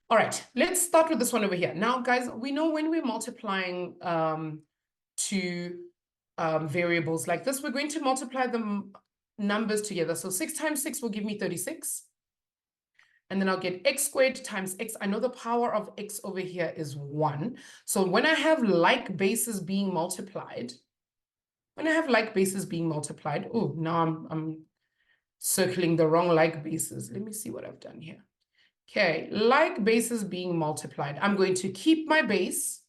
All right, let's start with this one over here. Now, guys, we know when we're multiplying two variables like this, we're going to multiply the numbers together. So 6 times 6 will give me 36. And then I'll get x squared times x. I know the power of x over here is 1. So when I have like bases being multiplied, oh, now I'm circling the wrong like bases. Let me see what I've done here. Okay, like bases being multiplied. I'm going to keep my base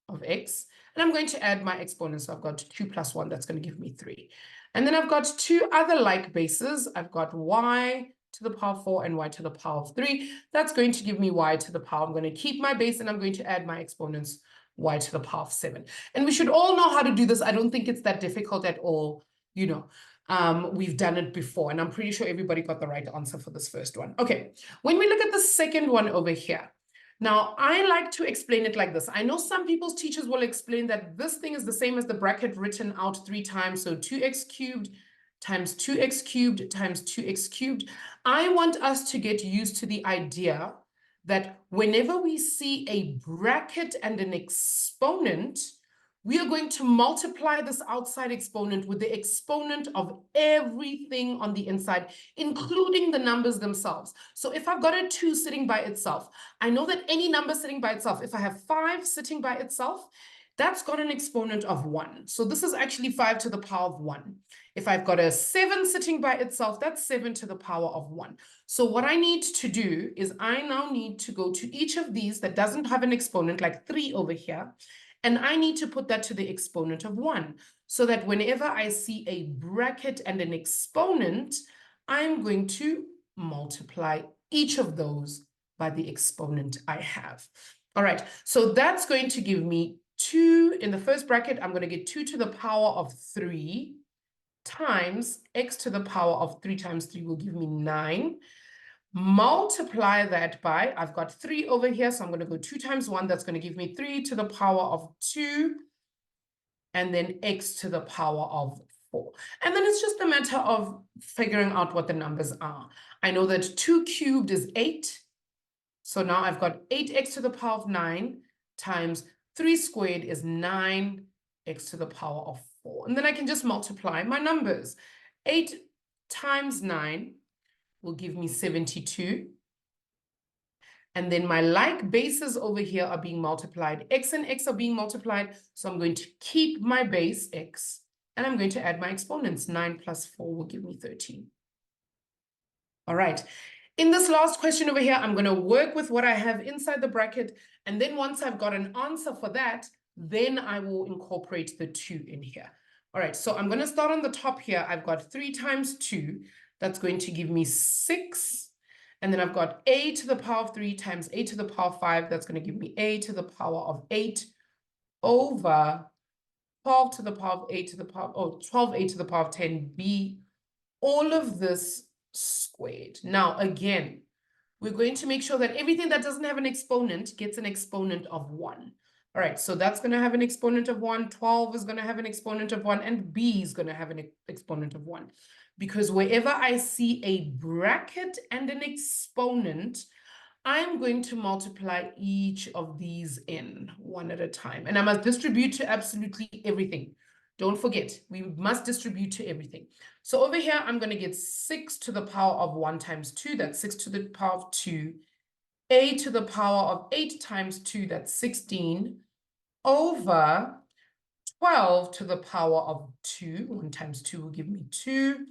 of x, and I'm going to add my exponent. So I've got 2 plus 1, that's going to give me 3. And then I've got two other like bases. I've got y to the power 4 and y to the power of 3. That's going to give me y to the power. I'm going to keep my base, and I'm going to add my exponents, y to the power of 7. And we should all know how to do this. I don't think it's that difficult at all, you know. We've done it before, and I'm pretty sure everybody got the right answer for this first one. Okay, when we look at the second one over here, now I like to explain it like this. I know some people's teachers will explain that this thing is the same as the bracket written out 3 times. So 2x cubed times 2x cubed times 2x cubed. I want us to get used to the idea that whenever we see a bracket and an exponent, we are going to multiply this outside exponent with the exponent of everything on the inside, including the numbers themselves. So if I've got a 2 sitting by itself, I know that any number sitting by itself, if I have 5 sitting by itself, that's got an exponent of 1. So this is actually 5 to the power of 1. If I've got a 7 sitting by itself, that's 7 to the power of 1. So what I need to do is I now need to go to each of these that doesn't have an exponent, like 3 over here, and I need to put that to the exponent of 1, so that whenever I see a bracket and an exponent, I'm going to multiply each of those by the exponent I have. All right, so that's going to give me 2 in the first bracket. I'm going to get 2 to the power of 3 times x to the power of 3 times 3 will give me 9. Multiply that by, I've got 3 over here, so I'm going to go 2 times 1. That's going to give me 3 to the power of 2, and then x to the power of 4. And then it's just a matter of figuring out what the numbers are. I know that 2 cubed is 8. So now I've got 8x to the power of 9 times 3 squared is 9x to the power of 4. And then I can just multiply my numbers. 8 times 9 will give me 72. And then my like bases over here are being multiplied. X and x are being multiplied. So I'm going to keep my base x, and I'm going to add my exponents. 9 plus 4 will give me 13. All right. In this last question over here, I'm going to work with what I have inside the bracket. And then once I've got an answer for that, then I will incorporate the 2 in here. All right, so I'm going to start on the top here. I've got 3 times 2. That's going to give me 6. And then I've got a to the power of 3 times a to the power of 5. That's going to give me a to the power of 8 over 12 to the power of 8 to the power, 12a to the power of 10b. All of this squared. Now, again, we're going to make sure that everything that doesn't have an exponent gets an exponent of 1. All right, so that's going to have an exponent of 1. 12 is going to have an exponent of 1, and b is going to have an exponent of 1. Because wherever I see a bracket and an exponent, I'm going to multiply each of these in one at a time. And I must distribute to absolutely everything. Don't forget, we must distribute to everything. So over here, I'm going to get 6 to the power of 1 times 2. That's 6 to the power of 2. A to the power of 8 times 2. That's 16. Over 12 to the power of 2. 1 times 2 will give me 2.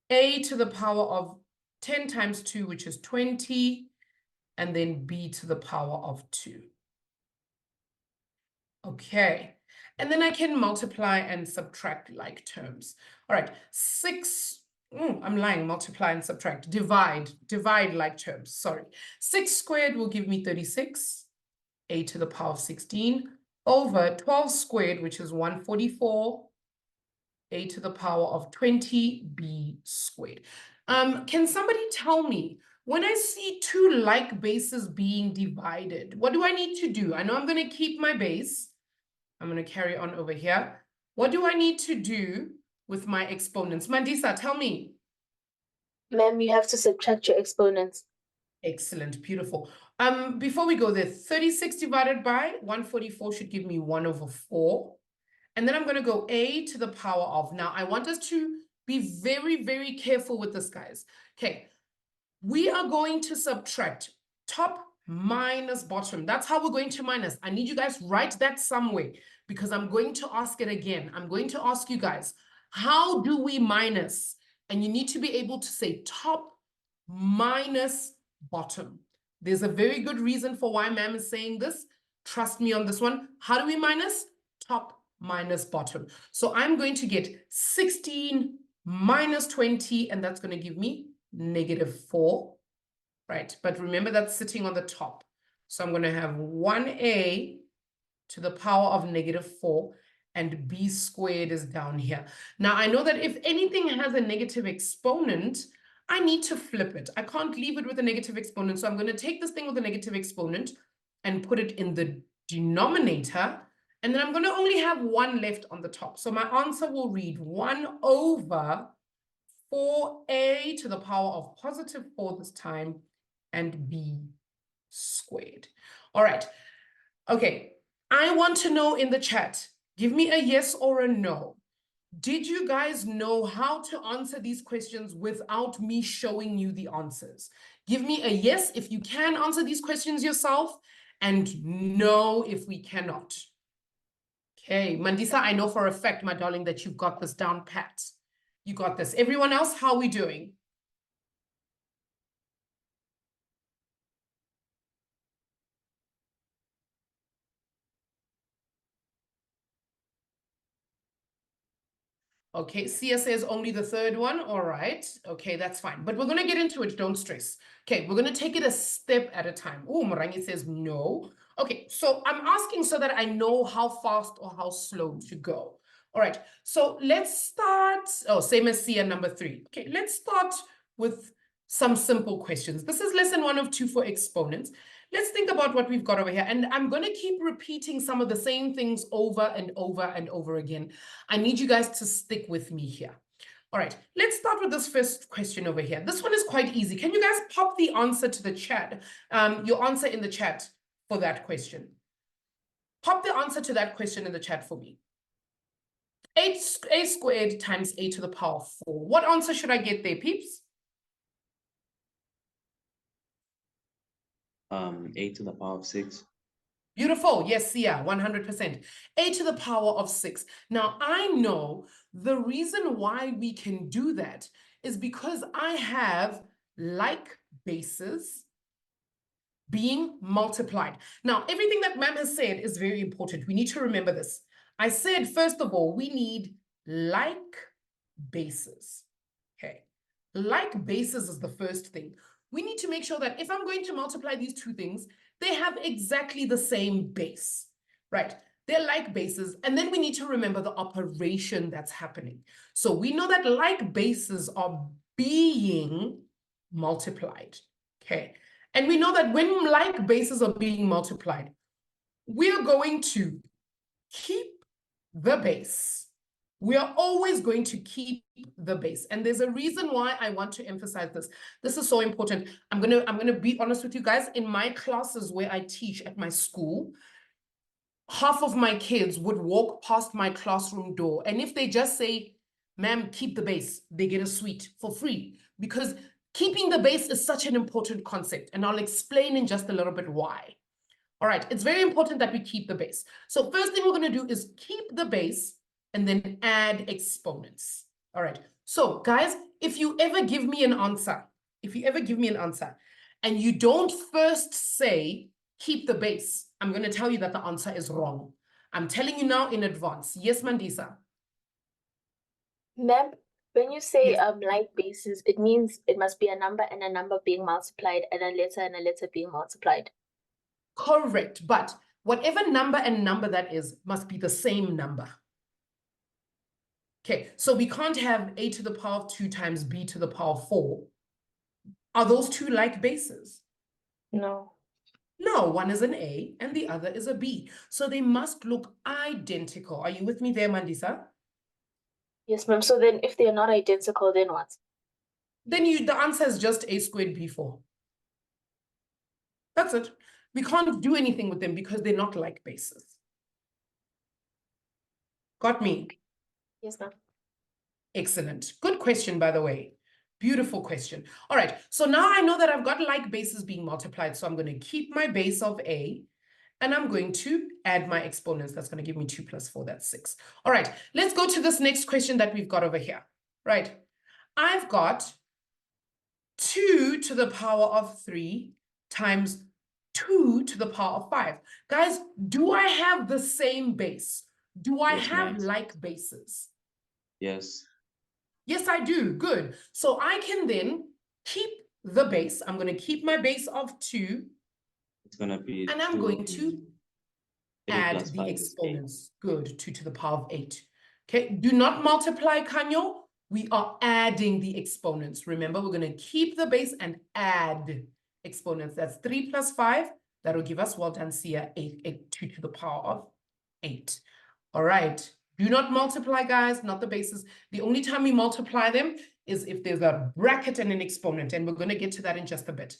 A to the power of 10 times 2, which is 20. And then b to the power of 2. Okay. And then I can multiply and subtract like terms. All right, 6, I'm lying, multiply and subtract, divide like terms, sorry. 6 squared will give me 36, a to the power of 16, over 12 squared, which is 144, a to the power of 20b squared. Can somebody tell me, when I see 2 like bases being divided, what do I need to do? I know I'm going to keep my base. I'm going to carry on over here. What do I need to do with my exponents? Mandisa, tell me. Ma'am, you have to subtract your exponents. Excellent, beautiful. Before we go there, 36 divided by 144 should give me 1/4. And then I'm going to go a to the power of. Now, I want us to be very, very careful with this, guys. Okay, we are going to subtract top minus bottom. That's how we're going to minus. I need you guys write that somewhere because I'm going to ask it again. I'm going to ask you guys, how do we minus? And you need to be able to say top minus bottom. There's a very good reason for why ma'am is saying this. Trust me on this one. How do we minus? Top minus bottom. So I'm going to get 16 minus 20, and that's going to give me -4, right? But remember that's sitting on the top. So I'm going to have 1a to the power of -4, and b squared is down here. Now, I know that if anything has a negative exponent, I need to flip it. I can't leave it with a negative exponent. So I'm going to take this thing with a negative exponent and put it in the denominator. And then I'm going to only have 1 left on the top. So my answer will read 1/4a to the power of +4 this time, and b squared. All right. Okay. I want to know in the chat, give me a yes or a no. Did you guys know how to answer these questions without me showing you the answers? Give me a yes if you can answer these questions yourself, and no if we cannot. Okay, Mandisa, I know for a fact, my darling, that you've got this down pat. You got this. Everyone else, how are we doing? Okay, Sia says only the third one. All right. Okay, that's fine. But we're going to get into it. Don't stress. Okay, we're going to take it a step at a time. Oh, Morangi says no. Okay, so I'm asking so that I know how fast or how slow to go. All right, so let's start. Oh, same as Sia, number 3. Okay, let's start with some simple questions. This is lesson 1 of 2 for exponents. Let's think about what we've got over here. And I'm going to keep repeating some of the same things over and over and over again. I need you guys to stick with me here. All right, let's start with this first question over here. This one is quite easy. Can you guys pop the answer to the chat? Your answer in the chat for that question. Pop the answer to that question in the chat for me. A squared times a to the power 4. What answer should I get there, peeps? A to the power of 6. Beautiful. Yes, Sia, 100%. A to the power of 6. Now, I know the reason why we can do that is because I have like bases being multiplied. Now, everything that ma'am has said is very important. We need to remember this. I said, first of all, we need like bases. Okay. Like bases is the first thing. We need to make sure that if I'm going to multiply these two things, they have exactly the same base, right? They're like bases. And then we need to remember the operation that's happening. So we know that like bases are being multiplied, okay? And we know that when like bases are being multiplied, we're going to keep the base. We are always going to keep the base. And there's a reason why I want to emphasize this. This is so important. I'm gonna be honest with you guys. In my classes where I teach at my school, half of my kids would walk past my classroom door. And if they just say, ma'am, keep the base, they get a sweet for free. Because keeping the base is such an important concept. And I'll explain in just a little bit why. All right, it's very important that we keep the base. So first thing we're going to do is keep the base and then add exponents. All right, so guys, if you ever give me an answer, and you don't first say keep the base, I'm going to tell you that the answer is wrong. I'm telling you now in advance. Yes, Mandisa? Ma'am, when you say Yes. like bases, it means it must be a number and a number being multiplied and a letter being multiplied. Correct, but whatever number and number that is must be the same number. Okay, so we can't have a to the power of 2 times b to the power of 4. Are those two like bases? No. No, one is an a and the other is a b. So they must look identical. Are you with me there, Mandisa? Yes, ma'am. So then if they're not identical, then what? Then the answer is just a squared b4. That's it. We can't do anything with them because they're not like bases. Got me? Yes, ma'am. Excellent. Good question, by the way. Beautiful question. All right, so now I know that I've got like bases being multiplied, so I'm going to keep my base of A, and I'm going to add my exponents. That's going to give me 2 plus 4, that's 6. All right, let's go to this next question that we've got over here. Right, I've got 2 to the power of 3 times 2 to the power of 5. Guys, do I have the same base? Do I Yes, have ma'am. like bases? Yes. Yes, I do. Good. So I can then keep the base. I'm going to keep my base of 2, It's gonna be and I'm 2. going to 3 add plus the 5 is 8. exponents. Good. 2 to the power of 8. Okay. Do not multiply, Kanyo. We are adding the exponents. Remember, we're going to keep the base and add exponents. That's 3 plus 5. That'll give us, well done, Sia, 2 to the power of 8. All right. Do not multiply, guys, not the bases. The only time we multiply them is if there's a bracket and an exponent, and we're going to get to that in just a bit.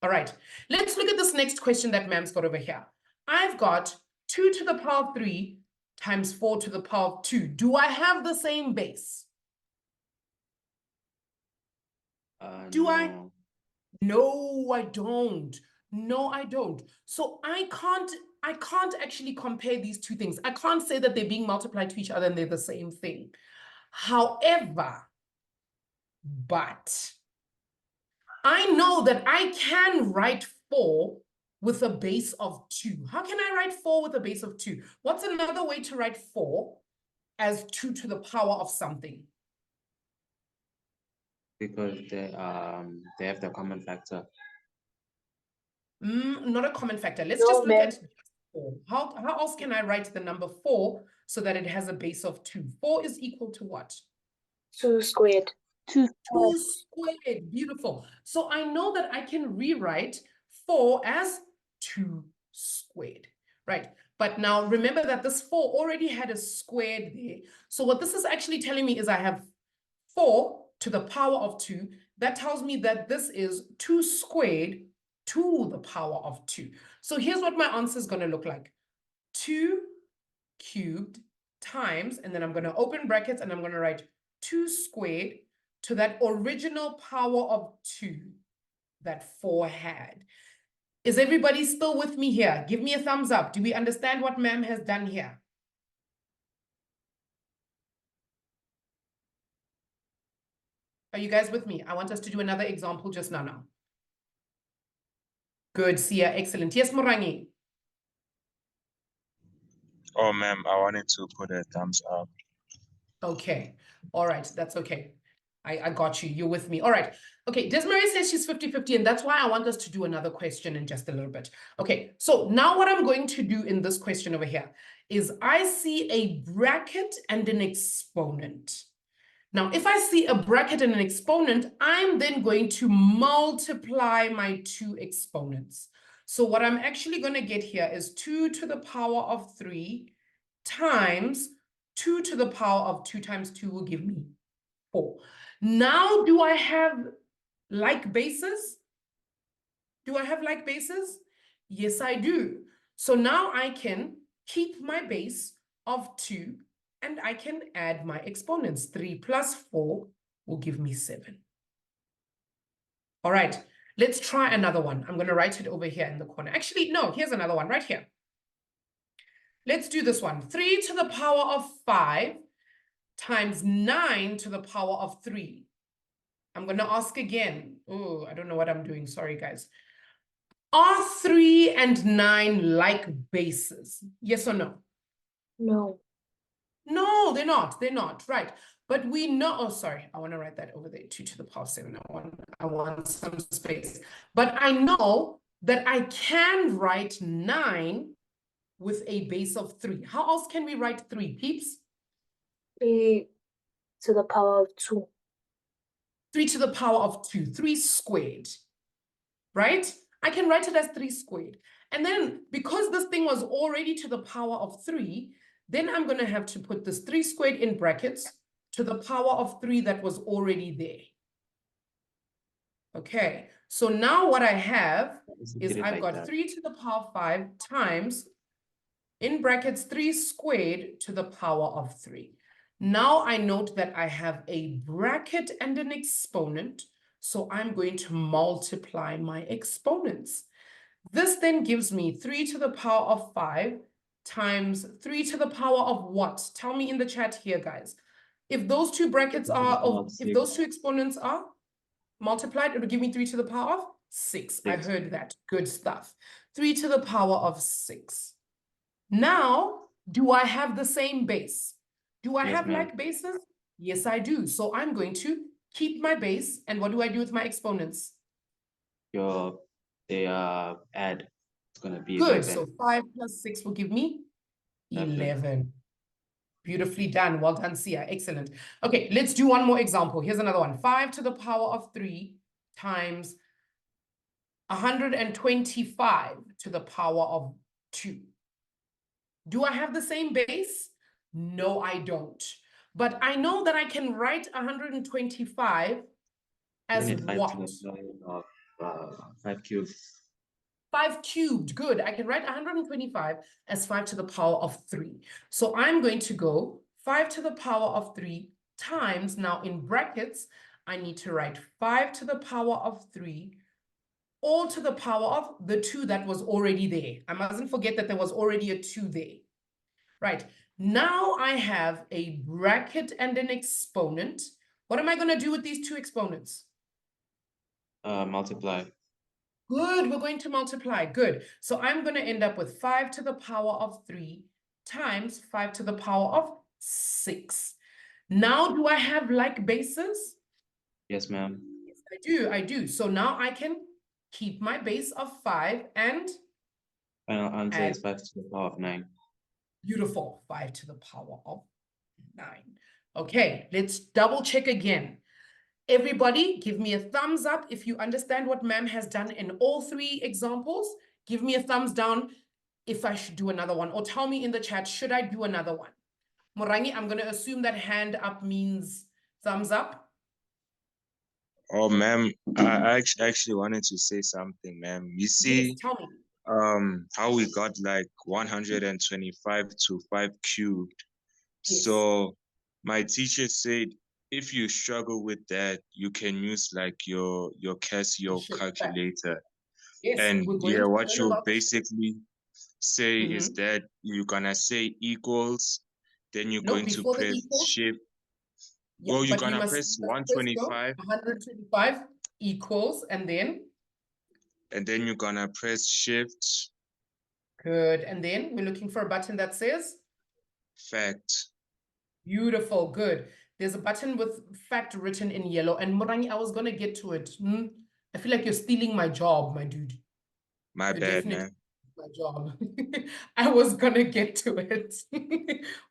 All right. Let's look at this next question that ma'am's got over here. I've got 2 to the power of 3 times 4 to the power of 2. Do I have the same base? Do I? No. No, I don't. No, I don't. So I can't actually compare these two things. I can't say that they're being multiplied to each other and they're the same thing. However, but I know that I can write 4 with a base of 2. How can I write 4 with a base of 2? What's another way to write 4 as 2 to the power of something? Because they have the common factor. Not a common factor. Let's No, just look ma'am. at 4. How else can I write the number 4 so that it has a base of 2? 4 is equal to what? 2 squared. 2 squared. Beautiful. So I know that I can rewrite 4 as 2 squared, right? But now remember that this 4 already had a squared there. So what this is actually telling me is I have 4 to the power of 2. That tells me that this is 2 squared to the power of 2. So here's what my answer is going to look like. 2 cubed times, and then I'm going to open brackets and I'm going to write 2 squared to that original power of 2 that 4 had. Is everybody still with me here? Give me a thumbs up. Do we understand what ma'am has done here? Are you guys with me? I want us to do another example just now. Good, Sia, excellent. Yes, Morangi. Oh, ma'am, I wanted to put a thumbs up. Okay, all right, that's okay. I got you, you're with me. All right, okay, Desmarie says she's 50-50, and that's why I want us to do another question in just a little bit. Okay, so now what I'm going to do in this question over here is I see a bracket and an exponent. Now, if I see a bracket and an exponent, I'm then going to multiply my two exponents. So what I'm actually going to get here is 2 to the power of 3 times 2 to the power of 2 times 2 will give me 4. Now, do I have like bases? Do I have like bases? Yes, I do. So now I can keep my base of 2 and I can add my exponents. 3 plus 4 will give me 7. All right, let's try another one. I'm going to write it over here in the corner. Actually, no, here's another one right here. Let's do this one. 3 to the power of 5 times 9 to the power of 3. I'm going to ask again. Oh, I don't know what I'm doing. Sorry, guys. Are 3 and 9 like bases? Yes or no? No. No, they're not. They're not. Right. But we know, oh, sorry. I want to write that over there. 2 to the power of 7. I want some space. But I know that I can write 9 with a base of 3. How else can we write 3, peeps? 3 to the power of 2. 3 to the power of 2, 3 squared, right? I can write it as 3 squared. And then because this thing was already to the power of 3, then I'm going to have to put this 3 squared in brackets to the power of 3 that was already there. Okay, So now what I have Let's is get it I've like got that. 3 to the power 5 times, in brackets, 3 squared to the power of 3. Now I note that I have a bracket and an exponent, so I'm going to multiply my exponents. This then gives me 3 to the power of 5 times 3 to the power of what? Tell me in the chat here, guys. If those two brackets are, if those two exponents are multiplied, it will give me 3 to the power of 6. I 6. heard that. Good stuff. 3 to the power of 6. Now, do I have the same base? Do I Yes, have ma'am. like bases? Yes, I do. So I'm going to keep my base. And what do I do with my exponents? They add. It's gonna be Good. 11. So 5 plus 6 will give me 11. 11. Beautifully done. Well done, Sia. Excellent. Okay, let's do one more example. Here's another one. 5 to the power of 3 times 125 to the power of 2. Do I have the same base? No, I don't. But I know that I can write 125 as Isn't it 5 what? to the power of 5 cubed? 5 cubed. Good. I can write 125 as 5 to the power of 3. So I'm going to go 5 to the power of 3 times, now in brackets, I need to write 5 to the power of 3 all to the power of the 2 that was already there. I mustn't forget that there was already a 2 there. Right. Now I have a bracket and an exponent. What am I going to do with these two exponents? Multiply. Good. We're going to multiply. Good. So I'm going to end up with 5 to the power of 3 times 5 to the power of 6. Now, do I have like bases? Yes, ma'am. Yes, I do. I do. So now I can keep my base of 5 and Final answer add. is 5 to the power of 9. Beautiful. 5 to the power of 9. Okay, let's double check again. Everybody, give me a thumbs up if you understand what ma'am has done in all 3 examples. Give me a thumbs down if I should do another one, or tell me in the chat, should I do another one? Morangi, I'm going to assume that hand up means thumbs up. Oh, ma'am, I actually wanted to say something, ma'am. You Yes, see, tell me. how we got like 125 to 5 cubed. Yes. So my teacher said, if you struggle with that, you can use like your Casio Shift back. calculator. Yes, And we're going yeah, to what learn you'll about basically say is that you're gonna say equals, then you're no, going to before the press equals. shift. Yeah, Well, you're but you gonna must press first go 125, 125 equals, and then and then you're gonna press shift good. And then we're looking for a button that says fact. beautiful, good. There's a button with fact written in yellow. And Morangi, I was gonna get to it. I feel like you're stealing my job, my dude. My You're bad, definitely man. my job. I was gonna get to it.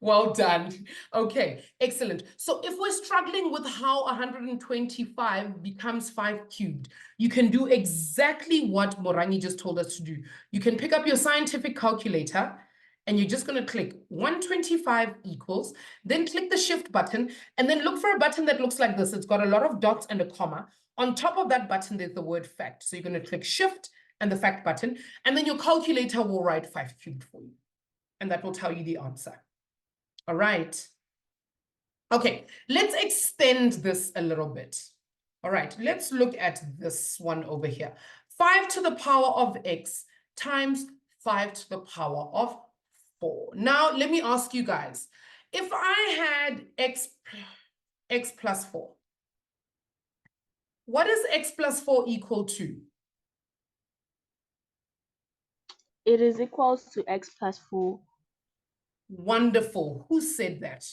Well done. Okay, excellent. So if we're struggling with how 125 becomes 5 cubed, you can do exactly what Morangi just told us to do. You can pick up your scientific calculator and you're just gonna click 125 equals, then click the shift button, and then look for a button that looks like this. It's got a lot of dots and a comma. On top of that button, there's the word fact. So you're gonna click shift and the fact button, and then your calculator will write 5 cubed for you. And that will tell you the answer. All right. Okay, let's extend this a little bit. All right, let's look at this one over here. 5 to the power of x times 5 to the power of 4. Now, let me ask you guys, if I had x plus 4, what is x plus 4 equal to? It is equals to x plus 4. Wonderful. Who said that?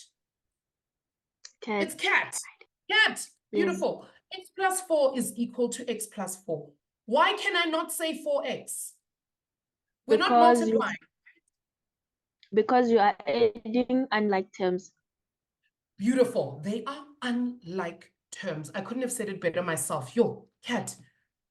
Cat. It's cat. Cat. Beautiful. X plus 4 is equal to x plus 4. Why can I not say 4x? We're not multiplying. Because you are adding unlike terms. Beautiful. They are unlike terms. I couldn't have said it better myself. Yo, cat.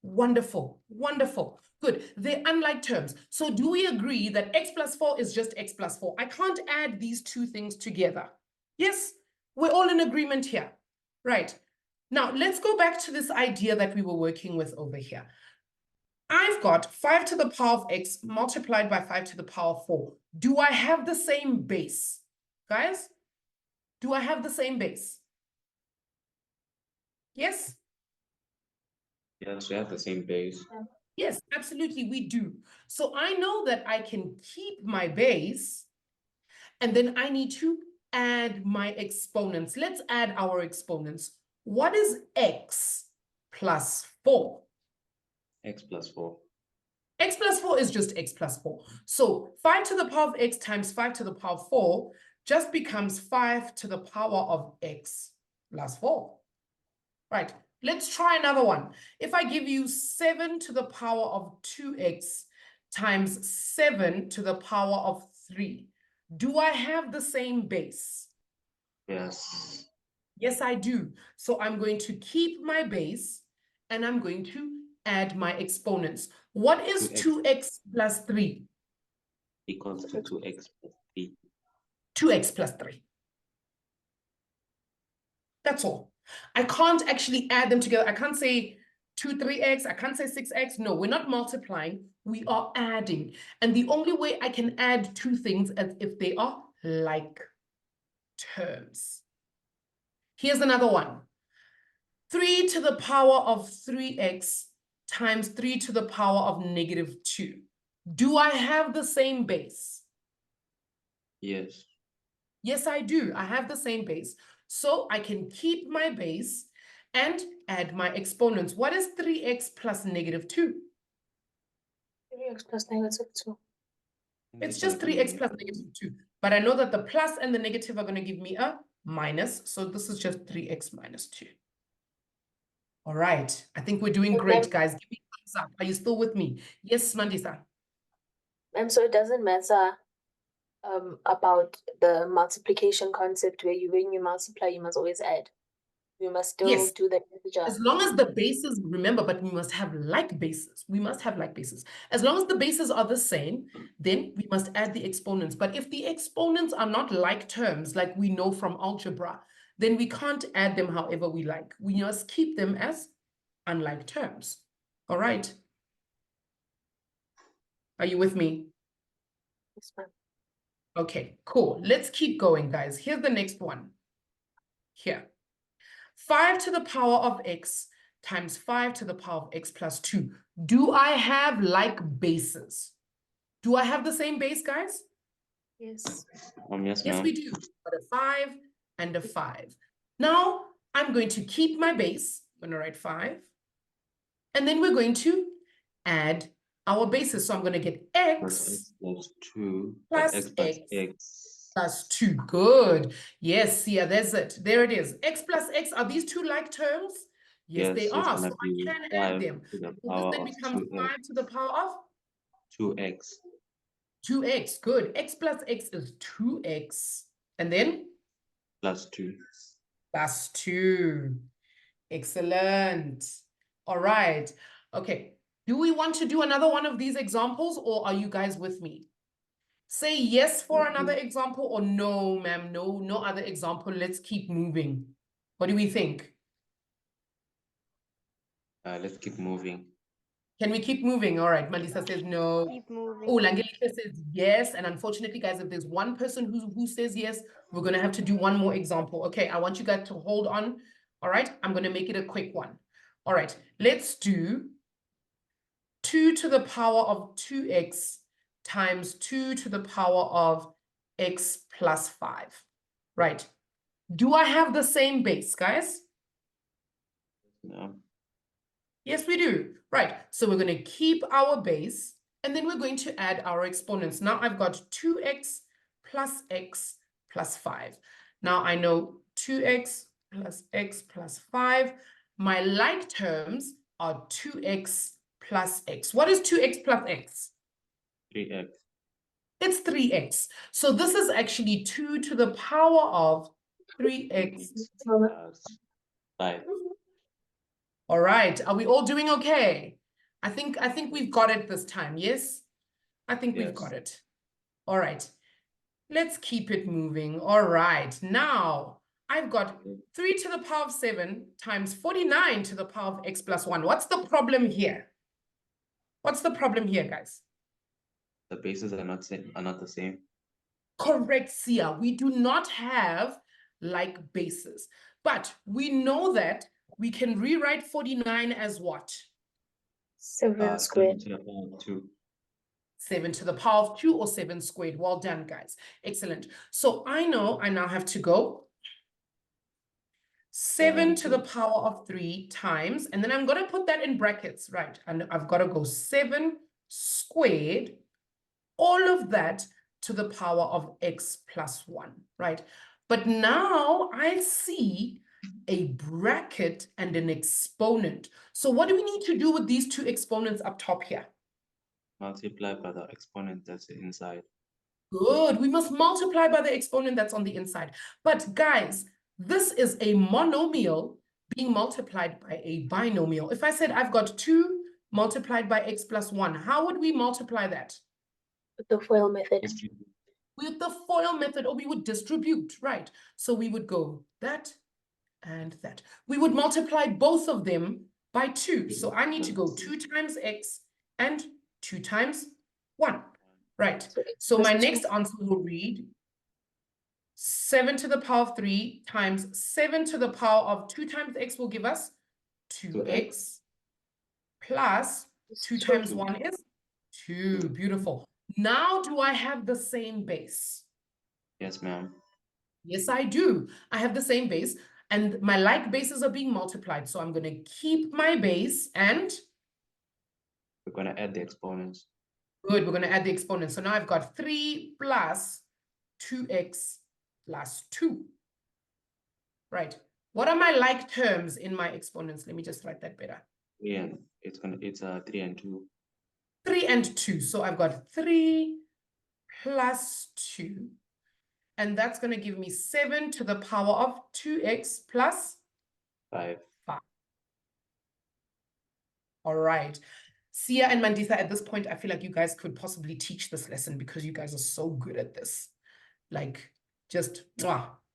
Wonderful. Wonderful. Good. They're unlike terms. So do we agree that x plus 4 is just x plus 4? I can't add these two things together. Yes, we're all in agreement here. Right. Now, let's go back to this idea that we were working with over here. I've got 5 to the power of x multiplied by 5 to the power of 4. Do I have the same base? Guys, do I have the same base? Yes? Yes, we have the same base. Yes, absolutely, we do. So I know that I can keep my base, and then I need to add my exponents. Let's add our exponents. What is x plus 4? X plus 4. X plus 4 is just x plus 4. So 5 to the power of x times 5 to the power of 4 just becomes 5 to the power of x plus 4. Right, let's try another one. If I give you 7 to the power of 2x times 7 to the power of 3, do I have the same base? Yes. Yes, I do. So I'm going to keep my base and I'm going to add my exponents. What is 2x plus 3? Equals to 2x plus 3. 2x plus 3. That's all. I can't actually add them together. I can't say 2, 3x. I can't say 6x. No, we're not multiplying. We are adding. And the only way I can add two things is if they are like terms. Here's another one. 3 to the power of 3x times 3 to the power of negative 2. Do I have the same base? Yes. Yes, I do. I have the same base. So I can keep my base and add my exponents. What is 3x plus negative 2? 3x plus negative 2. It's just 3x plus negative 2. But I know that the plus and the negative are going to give me a minus. So this is just 3x minus 2. All right. I think we're doing great, guys. Give me a thumbs up. Are you still with me? Yes, Mandisa. And so it doesn't matter about the multiplication concept where when you multiply, you must always add. You must still Yes. do the integer. As long as the bases, remember, but we must have like bases. We must have like bases. As long as the bases are the same, then we must add the exponents. But if the exponents are not like terms, like we know from algebra, then we can't add them however we like. We must keep them as unlike terms. All right. Are you with me? Yes, ma'am. Okay, cool. Let's keep going, guys. Here's the next one. Here. 5 to the power of x times 5 to the power of x plus 2. Do I have like bases? Do I have the same base, guys? Yes. Yes, Yes, ma'am. we do. But a 5 and a 5. Now, I'm going to keep my base. I'm going to write 5. And then we're going to add our bases. So I'm going to get x plus 2 plus x plus x. Plus 2. Good. Yes, yeah, there's it. There it is. X plus x. Are these two like terms? Yes, they Yes, are. it's So gonna I be can 5 add them. to the So power this then of becomes 2x. 5 to the power of 2x. 2x. Good. X plus x is 2x. And then Plus 2. plus 2. Excellent. All right. Okay. Do we want to do another one of these examples, or are you guys with me? Say yes for another example, or no, ma'am, no other example. Let's keep moving. What do we think? Let's keep moving. Can we keep moving? All right. Malisa says no. Keep moving. Oh, Langelika says yes. And unfortunately, guys, if there's one person who says yes, we're going to have to do one more example. Okay, I want you guys to hold on. All right. I'm going to make it a quick one. All right. Let's do 2 to the power of 2x times 2 to the power of x plus 5. Right. Do I have the same base, guys? No. Yes, we do. Right. So we're going to keep our base, and then we're going to add our exponents. Now I've got 2x plus x plus 5. Now I know 2x plus x plus 5. My like terms are 2x plus x. What is 2x plus x? 3x. It's 3x. So this is actually 2 to the power of 3x. Plus 5. All right. Are we all doing okay? I think we've got it this time. Yes? I think we've got it. All right. Let's keep it moving. All right. Now, I've got 3 to the power of 7 times 49 to the power of x plus 1. What's the problem here? What's the problem here, guys? The bases are not the same. Correct, Sia. We do not have like bases. But we know that we can rewrite 49 as what? 7 squared. 7 to the power of 2. 7 to the power of 2 or 7 squared. Well done, guys. Excellent. So I know I now have to go 7 to the power of 3 times, and then I'm going to put that in brackets, right? And I've got to go 7 squared, all of that to the power of x plus 1, right? But now I see a bracket and an exponent. So what do we need to do with these two exponents up top here? Multiply by the exponent that's inside. Good. We must multiply by the exponent that's on the inside. But guys, this is a monomial being multiplied by a binomial. If I said I've got 2 multiplied by x plus 1, how would we multiply that? With the FOIL method. With the FOIL method, or we would distribute, right? So we would go that and that. We would multiply both of them by 2. So I need to go 2 times x and 2 times 1. Right. So my next answer will read 7 to the power of 3 times 7 to the power of 2 times x will give us 2x plus 2 times 1 is 2. Beautiful. Now do I have the same base? Yes, ma'am. Yes, I do. I have the same base and my like bases are being multiplied. So I'm going to keep my base and We're going to add the exponents. good, we're going to add the exponent. So now I've got 3 plus 2x plus 2. Right. What are my like terms in my exponents? Let me just write that better. 3 and it's 3 and 2. 3 and 2. So I've got 3 plus 2. And that's going to give me 7 to the power of 2x plus 5. 5. All right. Sia and Mandisa, at this point, I feel like you guys could possibly teach this lesson because you guys are so good at this. Like, just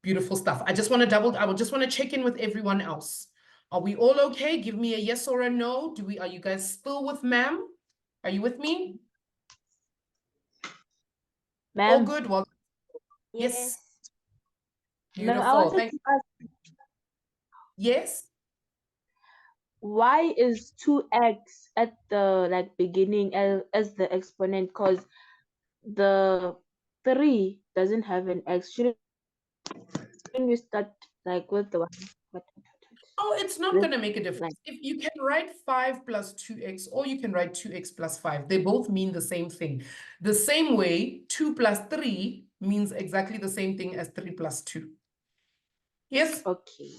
beautiful stuff. I just want to check in with everyone else. Are we all okay? Give me a yes or a no. Are you guys still with ma'am? Are you with me? All good? Well, yes. Beautiful. Thank you. Yes. Why is 2x at the beginning as the exponent? Because the 3 doesn't have an x. Shouldn't we start with the 1? Oh, it's not going to make a difference. If you can write 5 plus 2x, or you can write 2x plus 5. They both mean the same thing. The same way 2 plus 3 means exactly the same thing as 3 plus 2. Yes? Okay.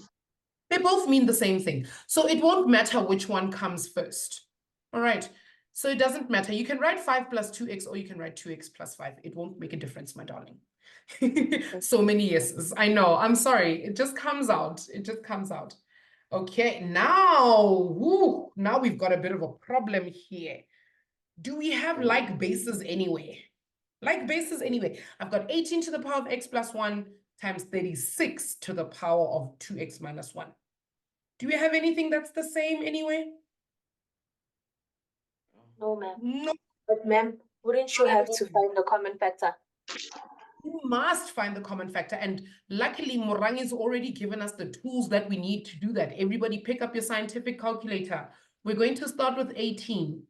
They both mean the same thing. So it won't matter which one comes first. All right. So it doesn't matter. You can write 5 plus 2x or you can write 2x plus 5. It won't make a difference, my darling. So many yeses. I know. I'm sorry. It just comes out. It just comes out. Okay. Now, now we've got a bit of a problem here. Do we have like bases anyway? Like bases anyway. I've got 18 to the power of x plus 1 times 36 to the power of 2x minus 1. Do we have anything that's the same anyway? No, ma'am. No. But ma'am, wouldn't you have to find the common factor? You must find the common factor. And luckily, Morangi's already given us the tools that we need to do that. Everybody pick up your scientific calculator. We're going to start with 18.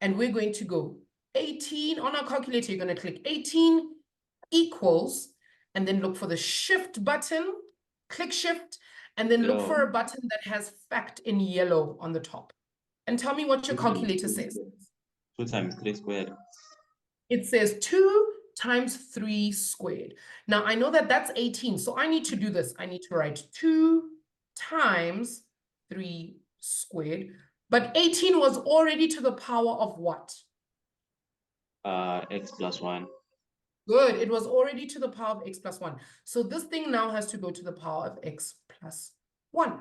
And we're going to go 18 on our calculator. You're going to click 18 equals, and then look for the shift button, click shift, and then look for a button that has fact in yellow on the top. And tell me what your calculator says. 2 times 3 squared. It says 2 times 3 squared. Now, I know that that's 18, so I need to do this. I need to write 2 times 3 squared. But 18 was already to the power of what? X plus 1. Good. It was already to the power of x plus 1. So this thing now has to go to the power of x plus 1.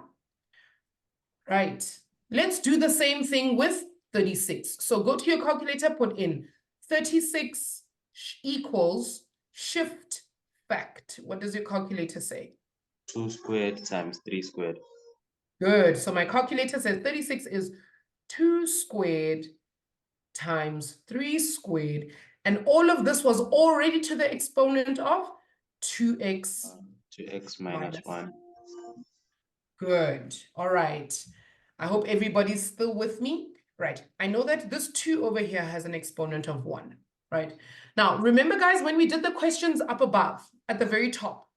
Right. Let's do the same thing with 36. So go to your calculator, put in 36 equals shift fact. What does your calculator say? 2 squared times 3 squared. Good. So my calculator says 36 is 2 squared times 3 squared. And all of this was already to the exponent of 2x 2x minus 1. Good. All right. I hope everybody's still with me. Right. I know that this 2 over here has an exponent of 1. Right. Now, remember, guys, when we did the questions up above at the very top,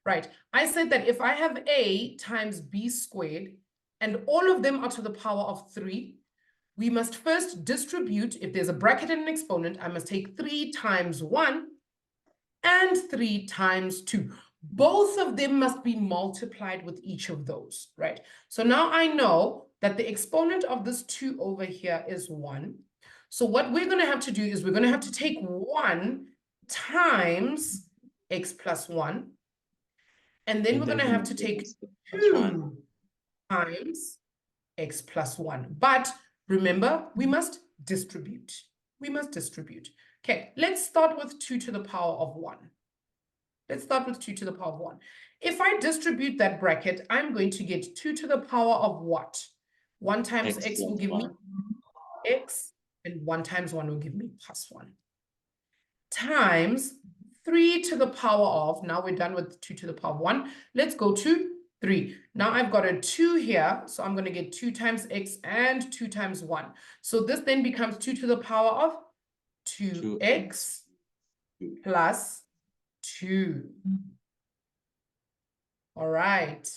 right, I said that if I have a times b squared and all of them are to the power of 3, we must first distribute. If there's a bracket and an exponent, I must take 3 times 1 and 3 times 2. Both of them must be multiplied with each of those, right? So now I know that the exponent of this 2 over here is 1. So what we're going to have to do is we're going to have to take 1 times x plus 1. And then we're going to have to take 2 times x plus 1. But remember, we must distribute. We must distribute. Okay, let's start with 2 to the power of 1. Let's start with 2 to the power of 1. If I distribute that bracket, I'm going to get 2 to the power of what? 1 times x will give me x, and 1 times 1 will give me plus 1. Times 3 to the power of, now we're done with 2 to the power of 1. Let's go to 3. Now I've got a 2 here, so I'm going to get 2 times x and 2 times 1. So this then becomes 2 to the power of 2x plus 2. All right.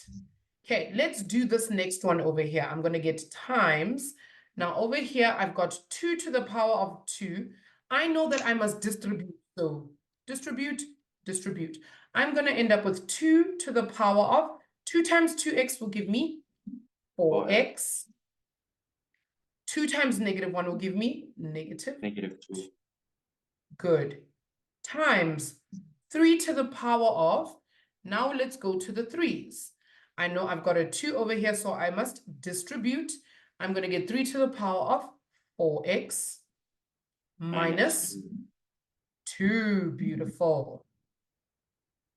Okay, let's do this next one over here. I'm going to get times. Now over here, I've got 2 to the power of 2. I know that I must distribute. So distribute, distribute. I'm going to end up with 2 to the power of 2 times 2x will give me 4x. 2 times negative 1 will give me negative 2. Good. Times 3 to the power of, now let's go to the 3's. I know I've got a 2 over here, so I must distribute. I'm going to get 3 to the power of 4x minus 2. Beautiful.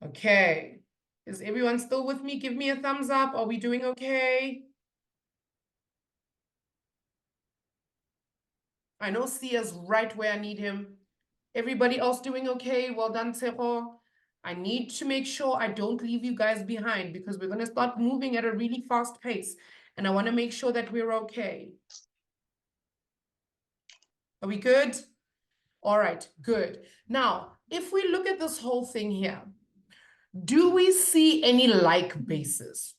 Okay. Is everyone still with me? Give me a thumbs up. Are we doing okay? I know Sia's right where I need him. Everybody else doing okay? Well done, Tshepo. I need to make sure I don't leave you guys behind because we're going to start moving at a really fast pace. And I want to make sure that we're okay. Are we good? All right, good. Now, if we look at this whole thing here, do we see any like bases?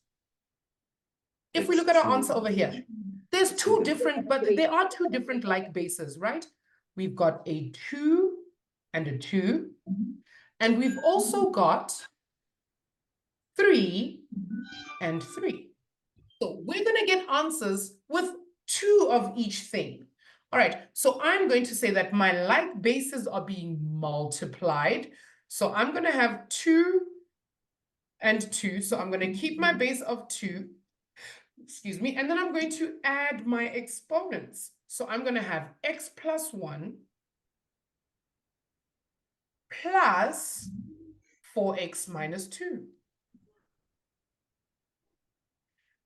If we look at our answer over here, there's two different, but there are two different like bases, right? We've got a 2 and a 2. And we've also got 3 and 3. So we're going to get answers with 2 of each thing. All right, so I'm going to say that my like bases are being multiplied. So I'm going to have 2 and 2. So I'm going to keep my base of 2. Excuse me. And then I'm going to add my exponents. So I'm going to have x plus 1 plus 4x minus 2.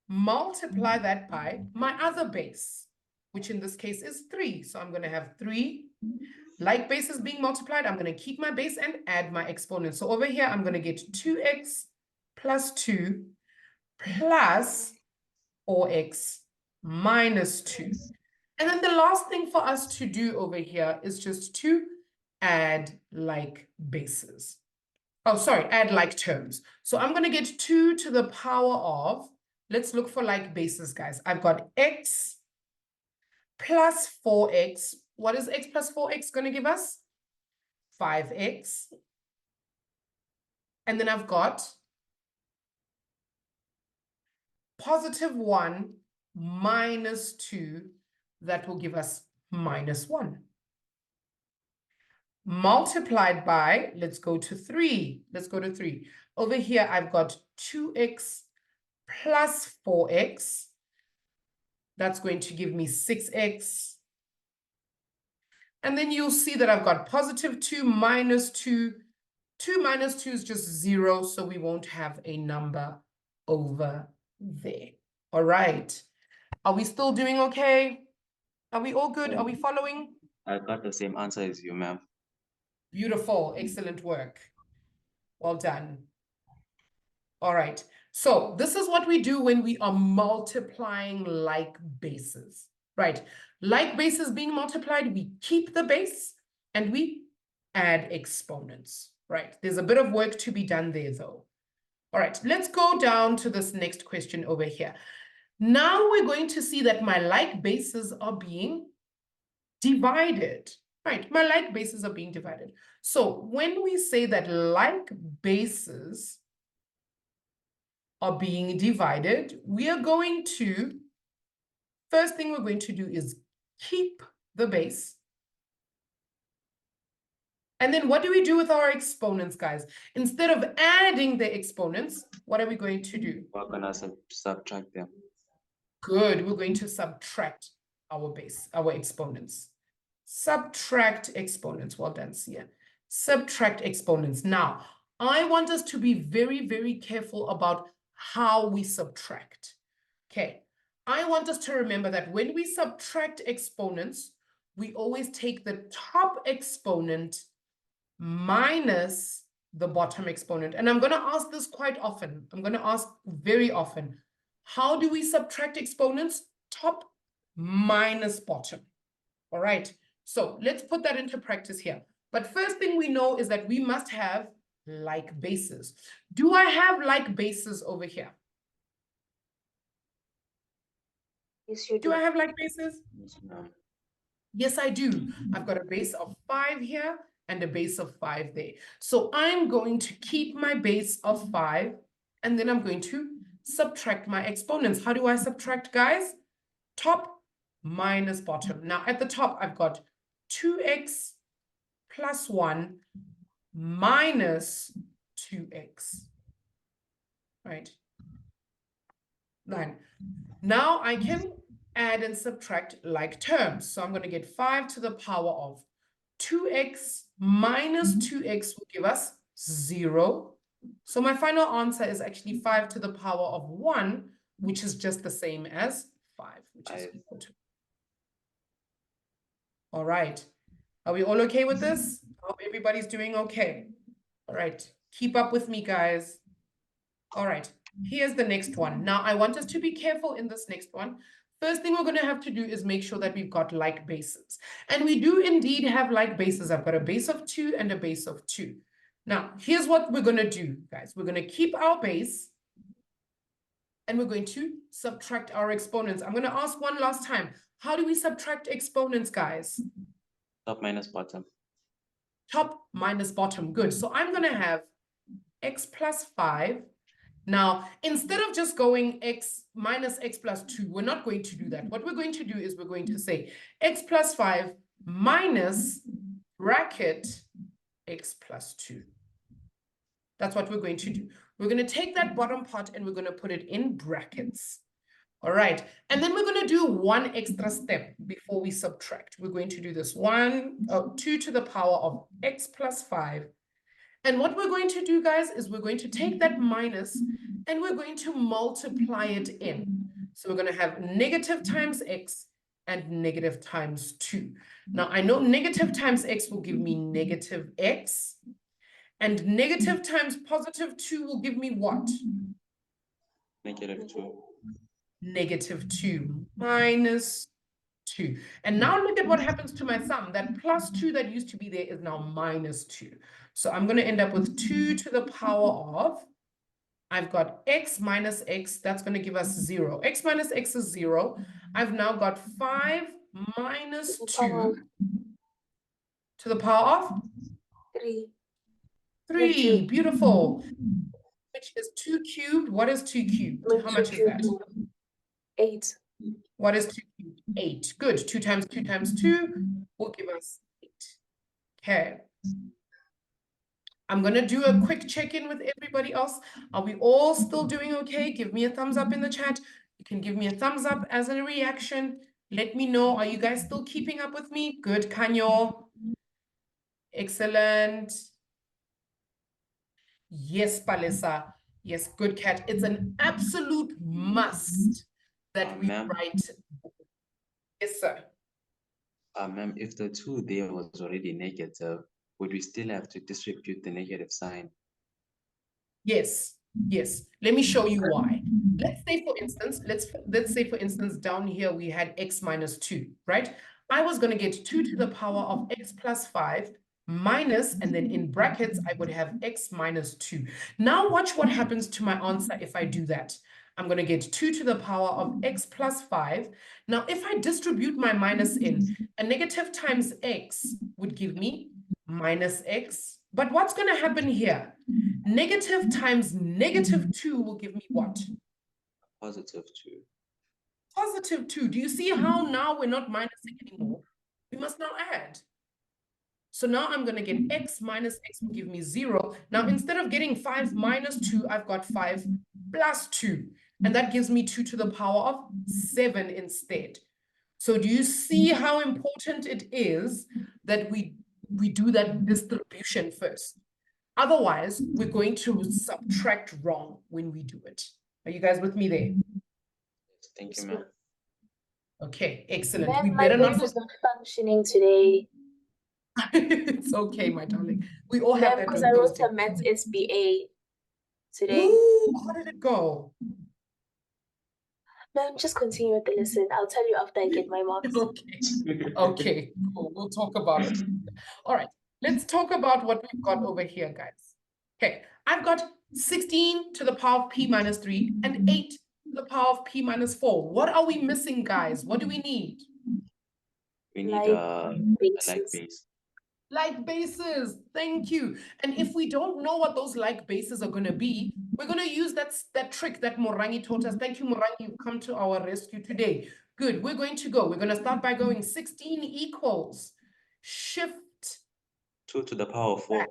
Multiply that by my other base, which in this case is 3. So I'm going to have 3. Like bases being multiplied, I'm going to keep my base and add my exponent. So over here, I'm going to get 2x plus 2 plus 4x minus 2. And then the last thing for us to do over here is just to add like bases. Oh, sorry, add like terms. So I'm going to get 2 to the power of, let's look for like bases, guys. I've got x plus 4x. What is x plus 4x going to give us? 5x. And then I've got positive 1 minus 2. That will give us minus 1. Multiplied by, let's go to 3. Let's go to 3. Over here, I've got 2x plus 4x. That's going to give me 6x. And then you'll see that I've got positive 2 minus 2. 2 minus 2 is just 0, so we won't have a number over there. All right. Are we still doing okay? Are we all good? Are we following? I got the same answer as you, ma'am. Beautiful. Excellent work. Well done. All right. So this is what we do when we are multiplying like bases, right? Like bases being multiplied, we keep the base and we add exponents, right? There's a bit of work to be done there though. All right, let's go down to this next question over here. Now we're going to see that my like bases are being divided, right? My like bases are being divided. So when we say that like bases are being divided, we are going to, first thing we're going to do is keep the base. And then what do we do with our exponents, guys? Instead of adding the exponents, what are we going to do? We're gonna subtract them. Good, we're going to subtract our base, our exponents. Subtract exponents, well done, Sia. Subtract exponents. Now, I want us to be very, very careful about how we subtract. Okay, I want us to remember that when we subtract exponents, we always take the top exponent minus the bottom exponent. And I'm going to ask this quite often. I'm going to ask very often. How do we subtract exponents? Top minus bottom. All right. So let's put that into practice here. But first thing we know is that we must have like bases. Do I have like bases over here? Yes, you Do do. I have like bases? Yes, ma'am. Yes, I do. I've got a base of 5 here and a base of 5 there. So I'm going to keep my base of 5 and then I'm going to subtract my exponents. How do I subtract, guys? Top minus bottom. Now at the top, I've got 2x plus 1 minus 2x, right? 9. Now I can add and subtract like terms. So I'm going to get 5 to the power of 2x minus 2x will give us 0. So my final answer is actually 5 to the power of 1, which is just the same as 5, which is equal to. All right. Are we all okay with this? I hope everybody's doing okay. All right. Keep up with me, guys. All right. Here's the next one. Now, I want us to be careful in this next one. First thing we're going to have to do is make sure that we've got like bases. And we do indeed have like bases. I've got a base of 2 and a base of 2. Now, here's what we're going to do, guys. We're going to keep our base and we're going to subtract our exponents. I'm going to ask one last time. How do we subtract exponents, guys? Top minus bottom. Top minus bottom. Good. So I'm going to have x plus 5. Now, instead of just going x minus x plus 2, we're not going to do that. What we're going to do is we're going to say x plus 5 minus bracket x plus 2. That's what we're going to do. We're going to take that bottom part and we're going to put it in brackets. All right. And then we're going to do one extra step before we subtract. We're going to do this 2 to the power of x plus 5. And what we're going to do, guys, is we're going to take that minus and we're going to multiply it in. So we're going to have negative times x and negative times 2. Now, I know negative times x will give me negative x. And negative times positive 2 will give me what? Negative 2. Negative 2 minus 2. And now look at what happens to my sum. That plus 2 that used to be there is now minus 2. So I'm going to end up with 2 to the power of, I've got x minus x, that's going to give us 0. X minus x is 0. I've now got 5 minus 2 to the power of 3. 3. Beautiful. Which is 2 cubed. What is 2 cubed? How much is that? 8. What is 2 cubed? 8. Good. 2 times 2 times 2 will give us 8. Okay. I'm going to do a quick check-in with everybody else. Are we all still doing okay? Give me a thumbs up in the chat. You can give me a thumbs up as a reaction. Let me know. Are you guys still keeping up with me? Good, Kanyo. Excellent. Yes, Palesa. Yes, good cat. It's an absolute must that we Ma'am. write. Yes, sir. Ma'am, if the 2 there was already negative, would we still have to distribute the negative sign? Yes, yes. Let me show you why. Let's say, for instance, let's say, for instance, down here we had x minus 2, right? I was going to get 2 to the power of x plus 5 minus, and then in brackets, I would have x minus 2. Now watch what happens to my answer if I do that. I'm going to get 2 to the power of x plus 5. Now, if I distribute my minus in, a negative times x would give me minus x. But what's going to happen here? Negative times negative 2 will give me what? Positive 2. Positive 2. Do you see how now we're not minusing anymore? We must now add. So now I'm going to get x minus x will give me 0. Now, instead of getting 5 minus 2, I've got 5 plus 2. And that gives me 2 to the power of 7 instead. So do you see how important it is that we do that distribution first? Otherwise, we're going to subtract wrong when we do it. Are you guys with me there? Thank you, ma'am. Okay, excellent. Ma'am, We my better brain not is not functioning today. It's okay, my darling. We all have Ma'am, that because I those wrote a days. maths SBA today. Ooh, how did it go? Ma'am, just continue with the lesson. I'll tell you after I get my marks. Okay. Okay, cool. We'll talk about it. All right, let's talk about what we've got over here, guys. Okay, I've got 16 to the power of p minus 3 and 8 to the power of p minus 4. What are we missing, guys? What do we need? We need Like a like bases. base. Like bases. Thank you. And if we don't know what those like bases are going to be, we're going to use that trick that Morangi taught us. Thank you, Morangi. You've come to our rescue today. Good. We're going to go. We're going to start by going 16 equals shift 2 to the power of 4. back.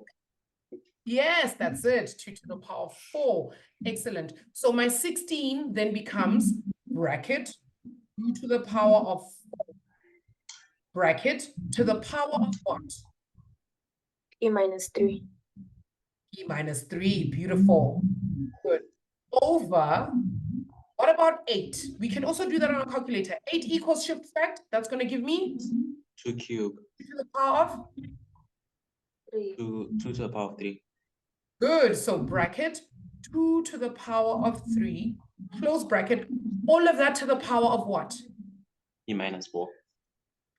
Yes, that's it. 2 to the power of 4. Excellent. So my 16 then becomes bracket 2 to the power of 4. Bracket to the power of what? P minus 3. P minus 3. Beautiful. Good. Over, what about 8? We can also do that on a calculator. 8 equals shift fact. That's going to give me 2 cube. 2 to the power of? 3. 2 to the power of 3. Good. So bracket 2 to the power of 3. Close bracket. All of that to the power of what? P minus 4.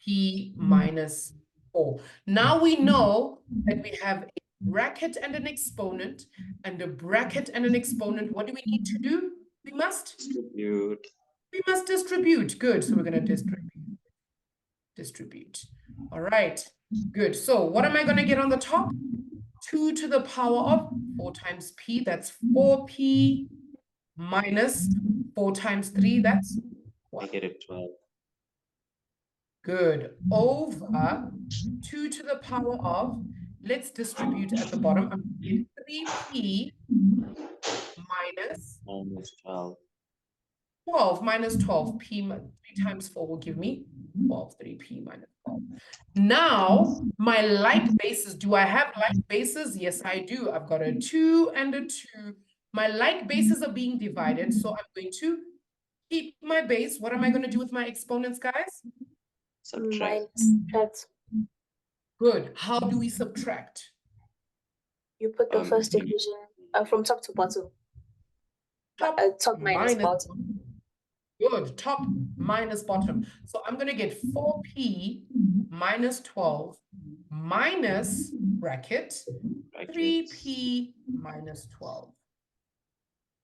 P minus 4. Now we know that we have a bracket and an exponent, and a bracket and an exponent. What do we need to do? We must distribute. Good. So we're going to distribute. All right. Good. So what am I going to get on the top? 2 to the power of 4 times p. That's 4p minus 4 times 3. That's what? Negative 12. Good. Over 2 to the power of, let's distribute at the bottom. I'm going to get 3p minus Minus 12. 12 minus 12. 3 times 4 will give me 12. 3p minus 12. Now, my like bases. Do I have like bases? Yes, I do. I've got a 2 and a 2. My like bases are being divided, so I'm going to keep my base. What am I going to do with my exponents, guys? Subtract. Subtract. Good. How do we subtract? You put the first division from top to bottom. Top minus bottom. Good. Top minus bottom. So I'm going to get 4p minus 12 minus bracket 3p minus 12.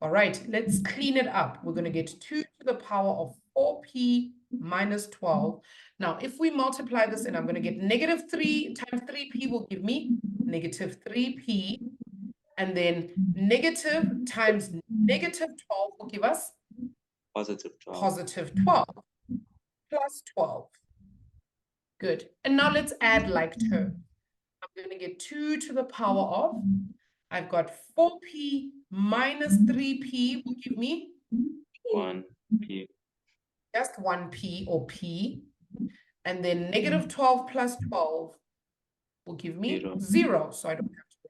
All right, let's clean it up. We're going to get 2 to the power of 4p minus 12. Now, if we multiply this, and I'm going to get negative 3 times 3p will give me negative 3p. And then negative times negative 12 will give us Positive 12. positive 12 plus 12. Good. And now let's add like terms. I'm going to get 2 to the power of, I've got 4p minus 3p will give me 1p. just 1p or p. And then negative 12 plus 12 will give me 0. So I don't have to do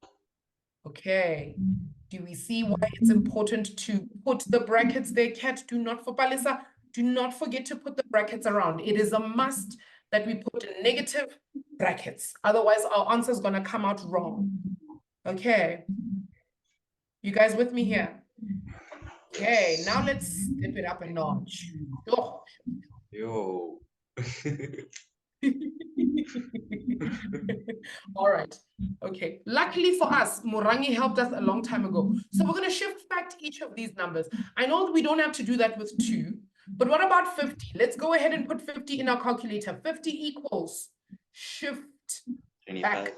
it. Okay. Do we see why it's important to put the brackets there, Kat? Do not forget to put the brackets around. It is a must that we put negative brackets. Otherwise, our answer is going to come out wrong. Okay. You guys with me here? Okay, now let's step it up a notch. Oh. Yo. All right. Okay. Luckily for us, Morangi helped us a long time ago. So we're going to shift back to each of these numbers. I know that we don't have to do that with 2, but what about 50? Let's go ahead and put 50 in our calculator. 50 equals shift 25. back.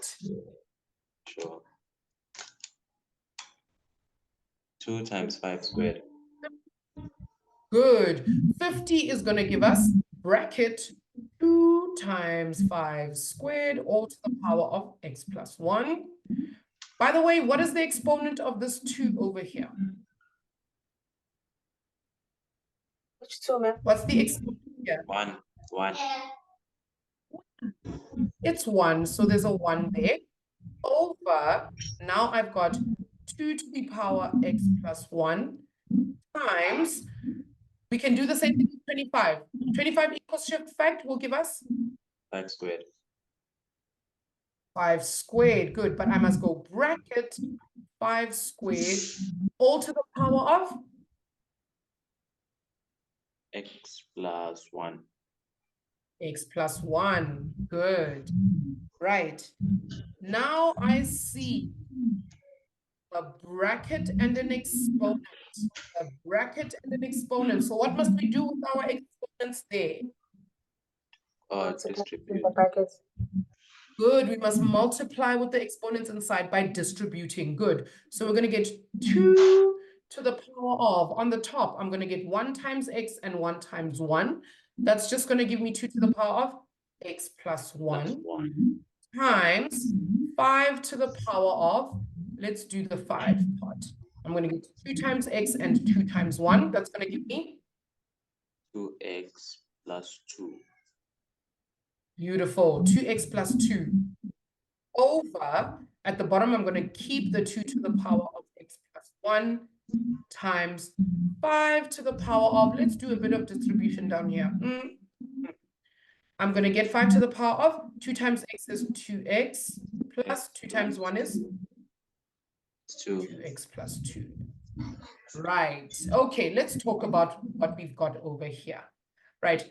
Sure. 2 times 5 squared. Good. 50 is going to give us bracket 2 times 5 squared, all to the power of x plus 1. By the way, what is the exponent of this 2 over here? Which 2, ma'am? What's the exponent here? 1. It's 1, so there's a 1 there. Over, now I've got 2 to the power x plus 1 times, we can do the same thing with 25. 25 equals shift fact will give us 5 squared. 5 squared. Good, but I must go bracket 5 squared, all to the power of X plus 1. x plus 1. Good. Right. Now I see a bracket and an exponent. A bracket and an exponent. So what must we do with our exponents there? Distribute. The brackets. Good. We must multiply with the exponents inside by distributing. Good. So we're going to get 2 to the power of, on the top, I'm going to get 1 times x and 1 times 1. That's just going to give me 2 to the power of x plus 1 times 5 to the power of, let's do the 5 part. I'm going to get 2 times x and 2 times 1. That's going to give me 2x plus 2. Beautiful. 2x plus 2 over, at the bottom, I'm going to keep the 2 to the power of x plus 1 times 5 to the power of, let's do a bit of distribution down here. I'm going to get 5 to the power of 2 times x is 2x plus 2 times 1 is 2x plus 2. Right. Okay, let's talk about what we've got over here. Right.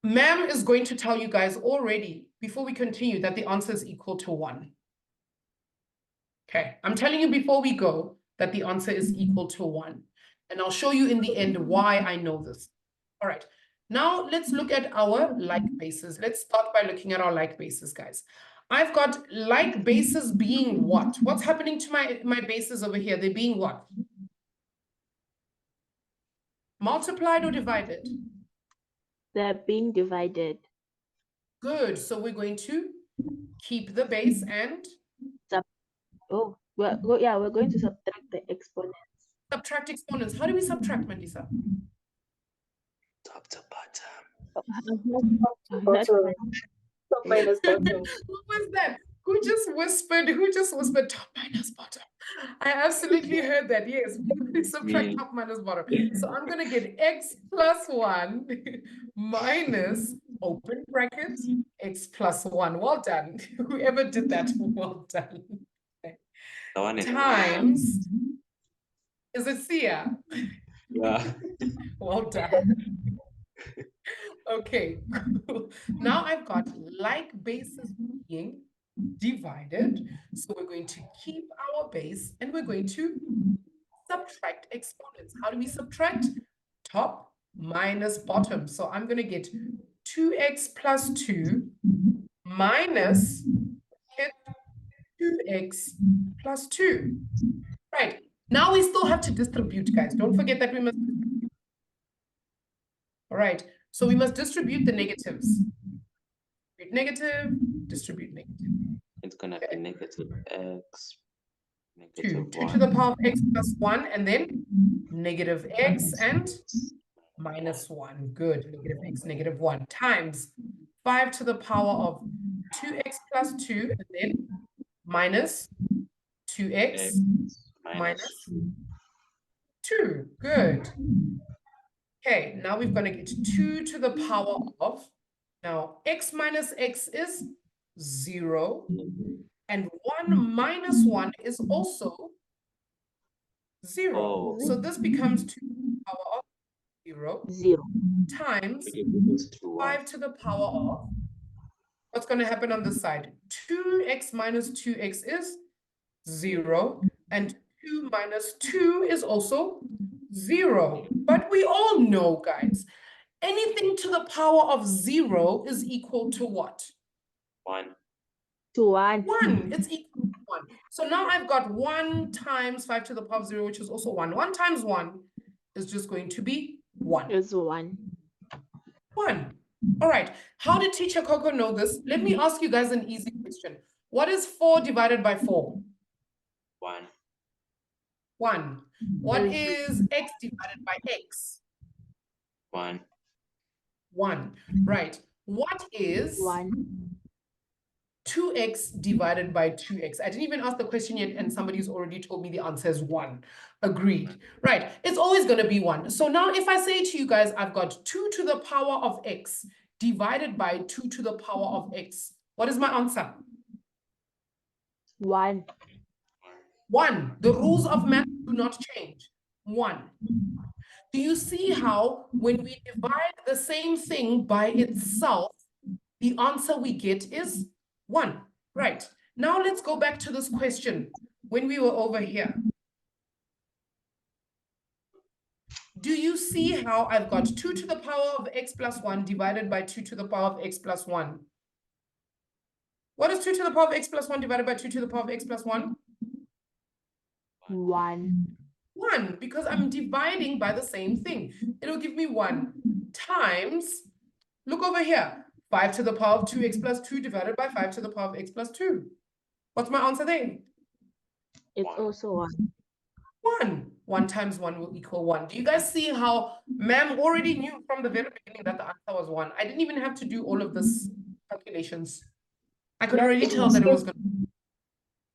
Ma'am is going to tell you guys already, before we continue, that the answer is equal to 1. Okay, I'm telling you before we go that the answer is equal to 1. And I'll show you in the end why I know this. All right, now let's look at our like bases. Let's start by looking at our like bases, guys. I've got like bases being what? What's happening to my bases over here? They're being what? Multiplied or divided? They're being divided. Good. So we're going to keep the base and we're going to subtract the exponents. Subtract exponents. How do we subtract, Mandisa? Top to bottom. Top minus bottom. What was that? Who just whispered top minus bottom? I absolutely heard that. Yes, we subtract top minus bottom. So I'm going to get x plus 1 minus, open bracket, x plus 1. Well done. Whoever did that, well done. Times, is it Sia? Yeah. Well done. Okay, cool. Now I've got like bases being divided. So we're going to keep our base and we're going to subtract exponents. How do we subtract? Top minus bottom. So I'm going to get 2x plus 2 minus 2x plus 2. Right. Now we still have to distribute, guys. Don't forget that we must distribute. All right. So we must distribute the negatives. Distribute negative. It's gonna be negative x, 2 1. to the power of x plus 1, and then negative x and minus 1. Good. Negative x, negative 1 times 5 to the power of 2x plus 2, and then minus 2x minus 2. Good. Okay, now we're going to get 2 to the power of, now x minus x is 0, and 1 minus 1 is also 0. Oh. So this becomes 2 to the power of 0 0. times Okay, equals to 1. 5 to the power of, what's going to happen on this side? 2x minus 2x is 0, and 2 minus 2 is also 0. But we all know, guys, anything to the power of 0 is equal to what? 1. To 1. 1. It's equal to 1. So now I've got 1 times 5 to the power of 0, which is also 1. 1 times 1 is just going to be 1. Is 1. 1. All right. How did teacher Coco know this? Let me ask you guys an easy question. What is 4 divided by 4? 1. 1. What is x divided by x? 1. 1. Right. What is 1. 2x divided by 2x? I didn't even ask the question yet, and somebody's already told me the answer is 1. Agreed. Right. It's always going to be 1. So now if I say to you guys, I've got 2 to the power of x divided by 2 to the power of x, what is my answer? 1. 1. The rules of math do not change. 1. Do you see how when we divide the same thing by itself, the answer we get is 1? Right. Now let's go back to this question when we were over here. Do you see how I've got 2 to the power of x plus 1 divided by 2 to the power of x plus 1? What is 2 to the power of x plus 1 divided by 2 to the power of x plus 1? 1. 1, because I'm dividing by the same thing. It'll give me 1 times, look over here, 5 to the power of 2x plus 2 divided by 5 to the power of x plus 2. What's my answer there? It's 1. also 1. 1. 1 times 1 will equal 1. Do you guys see how ma'am already knew from the very beginning that the answer was 1? I didn't even have to do all of this calculations. I could already tell that it was going to.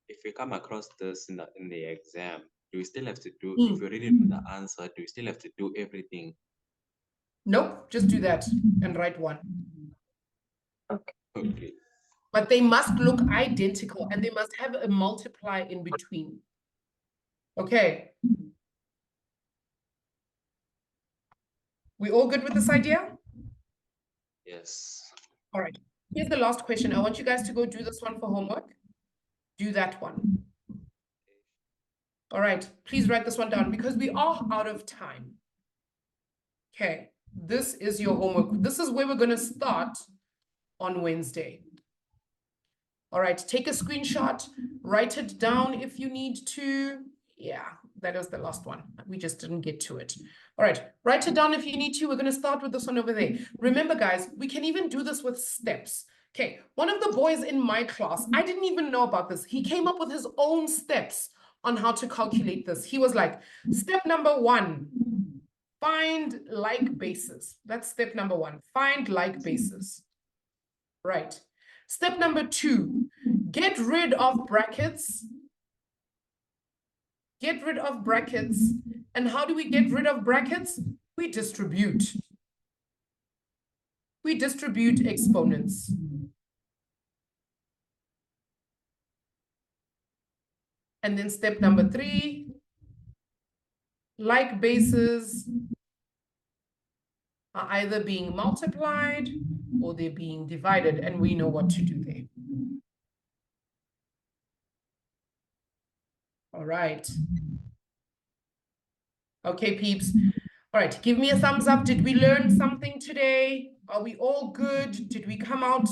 If we come across this in the exam, do we still have to do, Mm. if we already know the answer, do we still have to do everything? Nope, just do that and write 1. Okay. But they must look identical and they must have a multiply in between. Okay. We all good with this idea? Yes. All right. Here's the last question. I want you guys to go do this one for homework. Do that one. All right. Please write this one down because we are out of time. Okay. This is your homework. This is where we're going to start on Wednesday. All right. Take a screenshot. Write it down if you need to. Yeah, that is the last one. We just didn't get to it. All right, write it down if you need to. We're going to start with this one over there. Remember, guys, we can even do this with steps. Okay, one of the boys in my class, I didn't even know about this. He came up with his own steps on how to calculate this. He was like, step number 1, find like bases. That's step number 1, find like bases. Right. Step number 2, get rid of brackets. Get rid of brackets. And how do we get rid of brackets? We distribute. We distribute exponents. And then step number 3, like bases are either being multiplied or they're being divided, and we know what to do there. All right. Okay, peeps. All right, give me a thumbs up. Did we learn something today? Are we all good? Did we come out